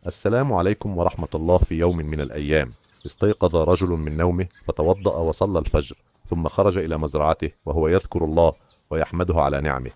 السلام عليكم ورحمة الله. في يوم من الأيام استيقظ رجل من نومه فتوضأ وصلى الفجر، ثم خرج إلى مزرعته وهو يذكر الله ويحمده على نعمه.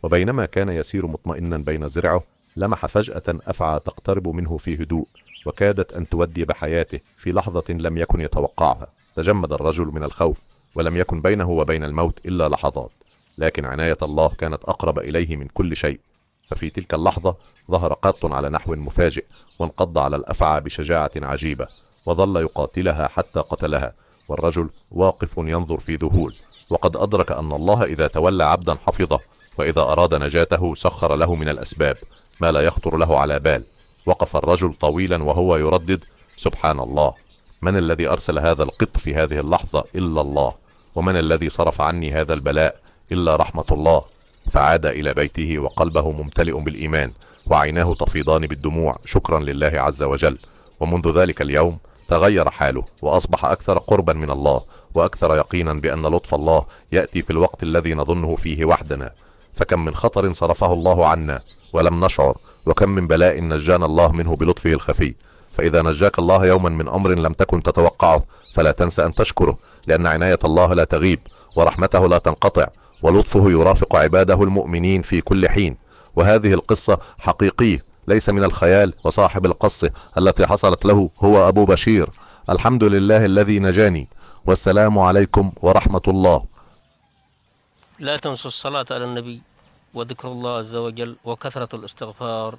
وبينما كان يسير مطمئنا بين زرعه، لمح فجأة أفعى تقترب منه في هدوء، وكادت أن تودي بحياته في لحظة لم يكن يتوقعها. تجمد الرجل من الخوف، ولم يكن بينه وبين الموت إلا لحظات، لكن عناية الله كانت أقرب إليه من كل شيء. ففي تلك اللحظة ظهر قط على نحو مفاجئ، وانقض على الأفعى بشجاعة عجيبة، وظل يقاتلها حتى قتلها، والرجل واقف ينظر في ذهول. وقد أدرك أن الله إذا تولى عبدا حفظه، وإذا أراد نجاته سخر له من الأسباب ما لا يخطر له على بال. وقف الرجل طويلا وهو يردد: سبحان الله، من الذي أرسل هذا القط في هذه اللحظة إلا الله؟ ومن الذي صرف عني هذا البلاء إلا رحمة الله؟ فعاد إلى بيته وقلبه ممتلئ بالإيمان، وعيناه تفيضان بالدموع شكرا لله عز وجل. ومنذ ذلك اليوم تغير حاله، وأصبح أكثر قربا من الله، وأكثر يقينا بأن لطف الله يأتي في الوقت الذي نظنه فيه وحدنا. فكم من خطر صرفه الله عنا ولم نشعر، وكم من بلاء نجانا الله منه بلطفه الخفي. فإذا نجاك الله يوما من أمر لم تكن تتوقعه، فلا تنسى أن تشكره، لأن عناية الله لا تغيب، ورحمته لا تنقطع، ولطفه يرافق عباده المؤمنين في كل حين. وهذه القصة حقيقية، ليس من الخيال، وصاحب القصة التي حصلت له هو أبو بشير. الحمد لله الذي نجاني، والسلام عليكم ورحمة الله. لا تنسوا الصلاة على النبي وذكر الله عز وجل وكثرة الاستغفار